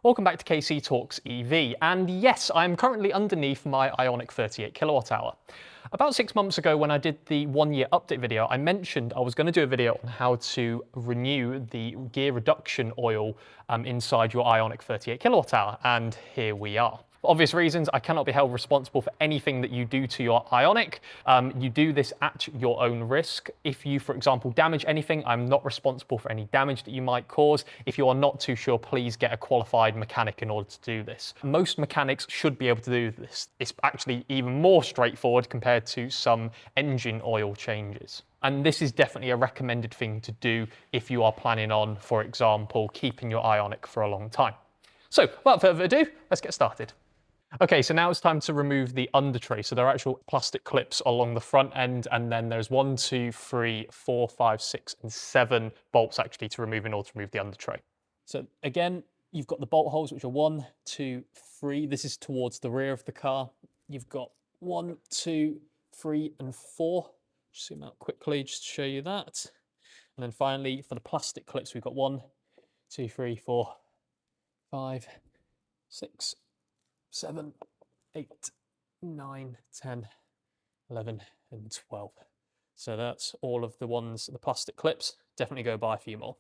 Welcome back to KC Talks EV, and yes, I'm currently underneath my Ioniq 38 kilowatt hour. About 6 months ago when I did the 1-year update video, I mentioned I was going to do a video on how to renew the gear reduction oil inside your Ioniq 38 kilowatt hour, and here we are. For obvious reasons, I cannot be held responsible for anything that you do to your Ioniq. You do this at your own risk. If you, for example, damage anything, I'm not responsible for any damage that you might cause. If you are not too sure, please get a qualified mechanic in order to do this. Most mechanics should be able to do this. It's actually even more straightforward compared to some engine oil changes. And this is definitely a recommended thing to do if you are planning on, for example, keeping your Ioniq for a long time. So, without further ado, let's get started. Okay, so now it's time to remove the undertray. So there are actual plastic clips along the front end, and then there's 1, 2, 3, 4, 5, 6, and 7 bolts actually to remove in order to remove the undertray. So again, you've got the bolt holes, which are 1, 2, 3. This is towards the rear of the car. You've got 1, 2, 3, and 4. Just zoom out quickly just to show you that. And then finally, for the plastic clips, we've got 1, 2, 3, 4, 5, 6, 7, 8, 9, 10, 11, and 12. So that's all of the ones, the plastic clips. Definitely go buy a few more.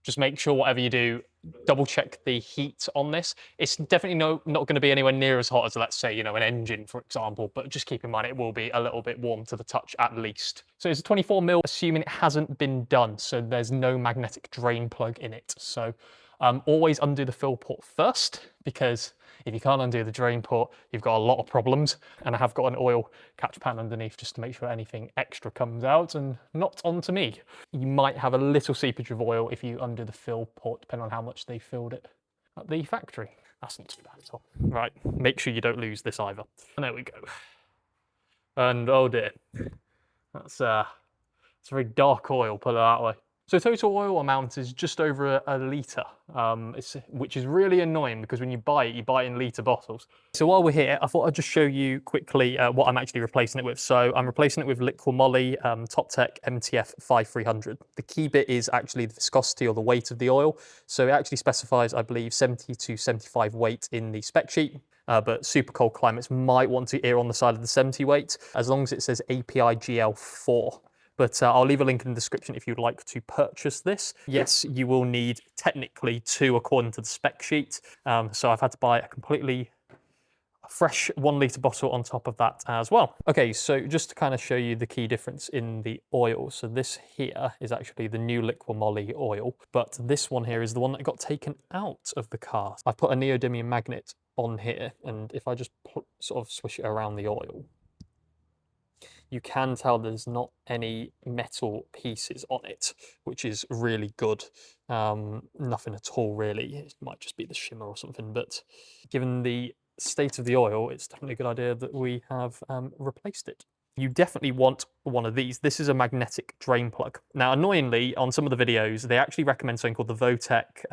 Just make sure whatever you do, double check the heat on this. It's definitely not going to be anywhere near as hot as, let's say, an engine, for example, but just keep in mind it will be a little bit warm to the touch at least. So it's a 24mm, assuming it hasn't been done, so there's no magnetic drain plug in it. So always undo the fill port first, because if you can't undo the drain port, you've got a lot of problems. And I have got an oil catch pan underneath just to make sure anything extra comes out and not onto me. You might have a little seepage of oil if you undo the fill port, depending on how much they filled it at the factory. That's not too bad at all. Right, make sure you don't lose this either. And there we go. And oh dear, it's a very dark oil, put it that way. So total oil amount is just over a litre, which is really annoying because when you buy it in litre bottles. So while we're here, I thought I'd just show you quickly what I'm actually replacing it with. So I'm replacing it with Liqui Moly Top Tech MTF 5300. The key bit is actually the viscosity or the weight of the oil. So it actually specifies, I believe, 70 to 75 weight in the spec sheet. But super cold climates might want to err on the side of the 70 weight, as long as it says API GL4. But I'll leave a link in the description if you'd like to purchase this. Yes, you will need technically 2 according to the spec sheet. So I've had to buy a completely fresh 1 litre bottle on top of that as well. Okay, so just to kind of show you the key difference in the oil. So this here is actually the new Liqui Moly oil, but this one here is the one that got taken out of the car. I've put a neodymium magnet on here, and if I just sort of swish it around the oil, you can tell there's not any metal pieces on it, which is really good. Nothing at all, really. It might just be the shimmer or something, but given the state of the oil, it's definitely a good idea that we have replaced it. You definitely want one of these. This is a magnetic drain plug. Now, annoyingly, on some of the videos, they actually recommend something called the Votech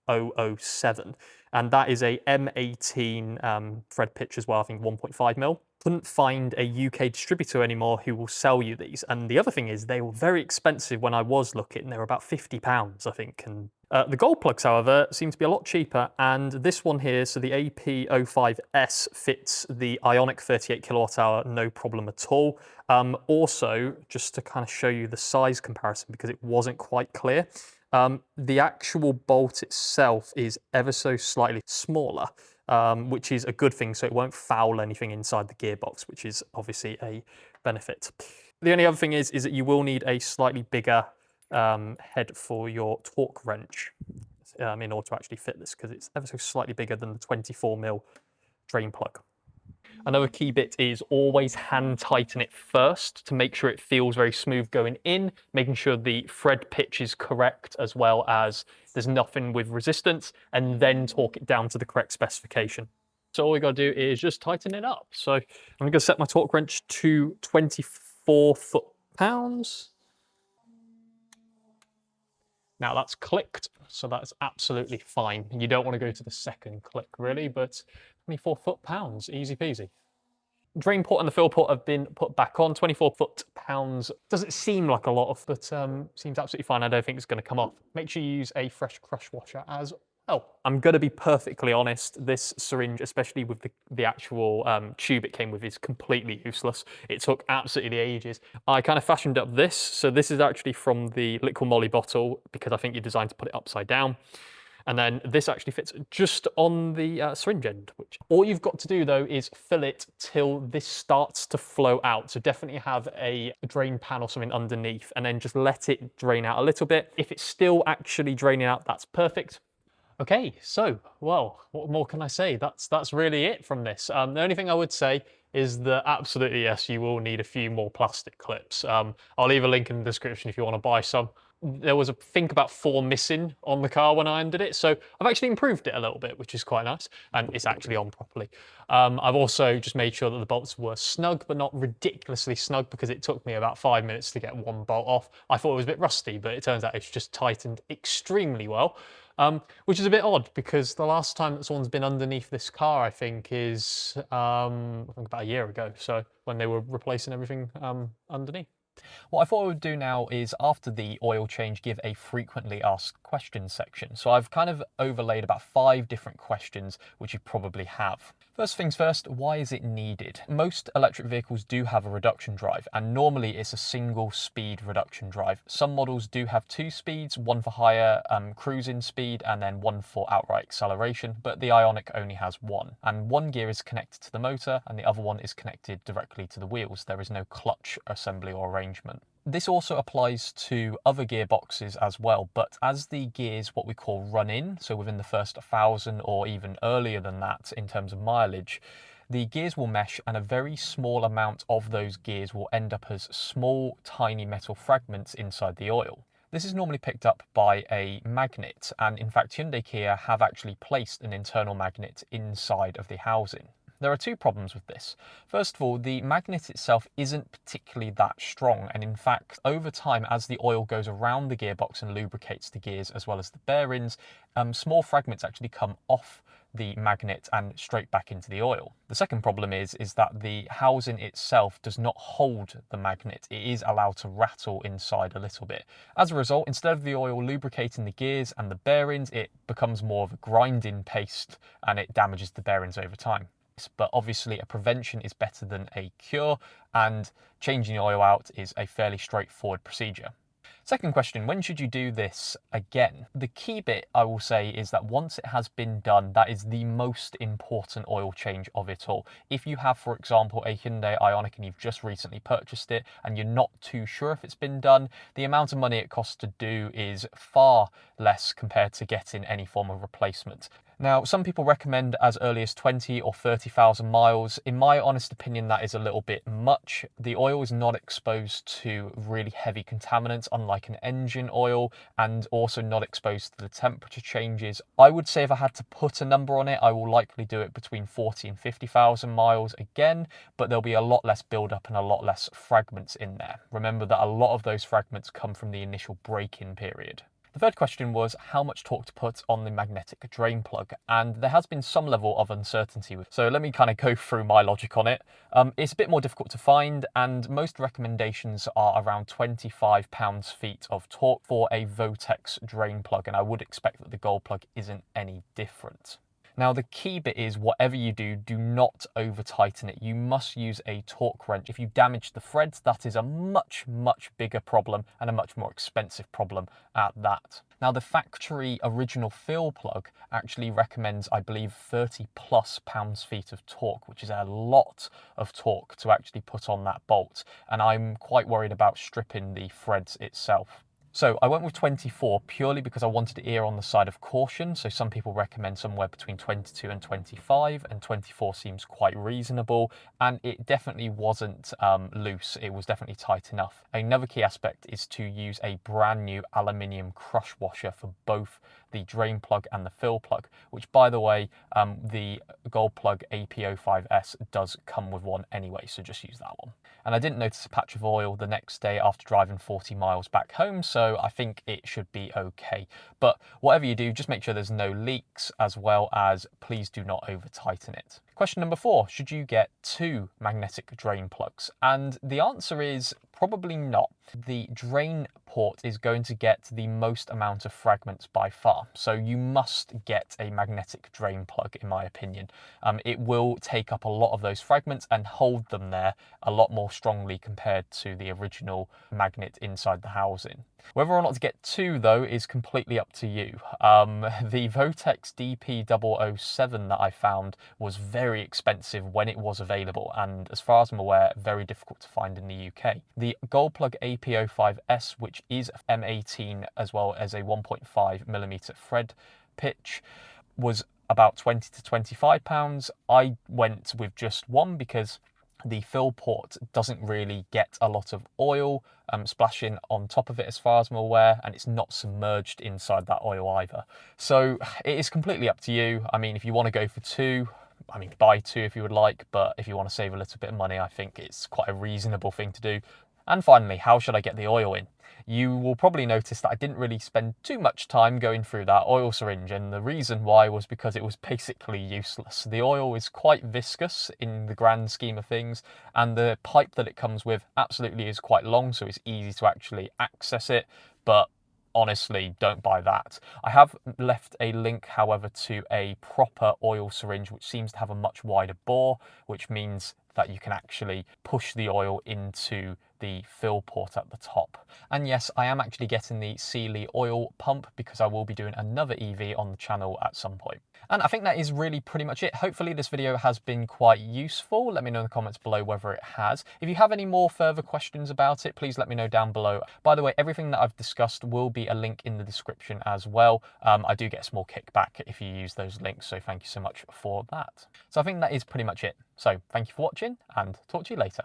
DP007, and that is a M18 thread pitch as well, I think 1.5mm. Couldn't find a UK distributor anymore who will sell you these. And the other thing is they were very expensive when I was looking. They were about £50, I think. And the gold plugs, however, seem to be a lot cheaper. And this one here, so the AP05S, fits the Ioniq 38 kilowatt hour, no problem at all. Also, just to kind of show you the size comparison, because it wasn't quite clear, the actual bolt itself is ever so slightly smaller. Which is a good thing, so it won't foul anything inside the gearbox, which is obviously a benefit. The only other thing is that you will need a slightly bigger head for your torque wrench in order to actually fit this, because it's ever so slightly bigger than the 24mm drain plug. Another key bit is always hand tighten it first to make sure it feels very smooth going in, making sure the thread pitch is correct as well as there's nothing with resistance, and then torque it down to the correct specification. So all we got to do is just tighten it up. So I'm going to set my torque wrench to 24 foot-pounds. Now that's clicked, so that's absolutely fine. You don't want to go to the second click really, but 24 foot-pounds, easy peasy. Drain port and the fill port have been put back on. 24 foot-pounds doesn't seem like a lot, but seems absolutely fine. I don't think it's going to come off. Make sure you use a fresh crush washer as well. I'm going to be perfectly honest, this syringe, especially with the actual tube it came with, is completely useless. It took absolutely ages. I kind of fashioned up this. So this is actually from the liquid moly bottle because I think you're designed to put it upside down. And then this actually fits just on the syringe end, which all you've got to do though is fill it till this starts to flow out. So definitely have a drain pan or something underneath and then just let it drain out a little bit. If it's still actually draining out, that's perfect. Okay, so, well, what more can I say? That's really it from this. The only thing I would say is that absolutely, yes, you will need a few more plastic clips. I'll leave a link in the description if you want to buy some. There was, I think, about 4 missing on the car when I undid it, so I've actually improved it a little bit, which is quite nice, and it's actually on properly. I've also just made sure that the bolts were snug, but not ridiculously snug, because it took me about 5 minutes to get one bolt off. I thought it was a bit rusty, but it turns out it's just tightened extremely well. Which is a bit odd because the last time that someone's been underneath this car, I think, is I think about a year ago. So when they were replacing everything underneath. What I thought I would do now is, after the oil change, give a frequently asked questions section. So I've kind of overlaid about 5 different questions which you probably have. First things first, why is it needed? Most electric vehicles do have a reduction drive, and normally it's a single speed reduction drive. Some models do have 2 speeds, one for higher cruising speed and then one for outright acceleration, but the Ioniq only has 1. And one gear is connected to the motor and the other one is connected directly to the wheels. There is no clutch assembly or arrangement. This also applies to other gearboxes as well, but as the gears, what we call run in, so within the first 1,000 or even earlier than that in terms of mileage, the gears will mesh and a very small amount of those gears will end up as small, tiny metal fragments inside the oil. This is normally picked up by a magnet, and in fact Hyundai Kia have actually placed an internal magnet inside of the housing. There are 2 problems with this. First of all, the magnet itself isn't particularly that strong, and in fact, over time, as the oil goes around the gearbox and lubricates the gears as well as the bearings, small fragments actually come off the magnet and straight back into the oil. The second problem is that the housing itself does not hold the magnet. It is allowed to rattle inside a little bit. As a result, instead of the oil lubricating the gears and the bearings, it becomes more of a grinding paste and it damages the bearings over time. But obviously a prevention is better than a cure, and changing the oil out is a fairly straightforward procedure. Second question, when should you do this again? The key bit, I will say, is that once it has been done, that is the most important oil change of it all. If you have, for example, a Hyundai Ioniq and you've just recently purchased it and you're not too sure if it's been done, the amount of money it costs to do is far less compared to getting any form of replacement. Now, some people recommend as early as 20 or 30,000 miles. In my honest opinion, that is a little bit much. The oil is not exposed to really heavy contaminants, unlike an engine oil, and also not exposed to the temperature changes. I would say if I had to put a number on it, I will likely do it between 40 and 50,000 miles again, but there'll be a lot less buildup and a lot less fragments in there. Remember that a lot of those fragments come from the initial break-in period. The third question was how much torque to put on the magnetic drain plug, and there has been some level of uncertainty with. So let me kind of go through my logic on it. It's a bit more difficult to find, and most recommendations are around 25 pounds-feet of torque for a Votex drain plug, and I would expect that the gold plug isn't any different. Now, the key bit is whatever you do, do not over tighten it. You must use a torque wrench. If you damage the threads, that is a much, much bigger problem and a much more expensive problem at that. Now, the factory original fill plug actually recommends, I believe, 30 plus pounds-feet of torque, which is a lot of torque to actually put on that bolt. And I'm quite worried about stripping the threads itself. So I went with 24 purely because I wanted to err on the side of caution. So some people recommend somewhere between 22 and 25, and 24 seems quite reasonable. And it definitely wasn't loose. It was definitely tight enough. Another key aspect is to use a brand new aluminium crush washer for both the drain plug and the fill plug, which, by the way, the Gold Plug AP05S does come with one anyway, so just use that one. And I didn't notice a patch of oil the next day after driving 40 miles back home, so I think it should be okay. But whatever you do, just make sure there's no leaks, as well as please do not over tighten it. Question number 4, should you get 2 magnetic drain plugs? And the answer is probably not. The drain port is going to get the most amount of fragments by far, so you must get a magnetic drain plug, in my opinion. It will take up a lot of those fragments and hold them there a lot more strongly compared to the original magnet inside the housing. Whether or not to get 2 though is completely up to you. The Votex DP007 that I found was very expensive when it was available, and as far as I'm aware, very difficult to find in the UK. The Gold Plug AP05S, which is M18 as well as a 1.5mm thread pitch, was about £20 to £25. I went with just one because the fill port doesn't really get a lot of oil splashing on top of it as far as I'm aware, and it's not submerged inside that oil either. So it is completely up to you. I mean, if you want to go for 2, I mean, buy 2 if you would like, but if you want to save a little bit of money, I think it's quite a reasonable thing to do. And finally, how should I get the oil in? You will probably notice that I didn't really spend too much time going through that oil syringe, and the reason why was because it was basically useless. The oil is quite viscous in the grand scheme of things, and the pipe that it comes with absolutely is quite long, so it's easy to actually access it, but honestly, don't buy that. I have left a link, however, to a proper oil syringe, which seems to have a much wider bore, which means that you can actually push the oil into the fill port at the top. And yes, I am actually getting the Sealy oil pump because I will be doing another EV on the channel at some point. And I think that is really pretty much it. Hopefully this video has been quite useful. Let me know in the comments below whether it has. If you have any more further questions about it, please let me know down below. By the way, everything that I've discussed will be a link in the description as well. I do get a small kickback if you use those links, so thank you so much for that. So I think that is pretty much it. So thank you for watching, and talk to you later.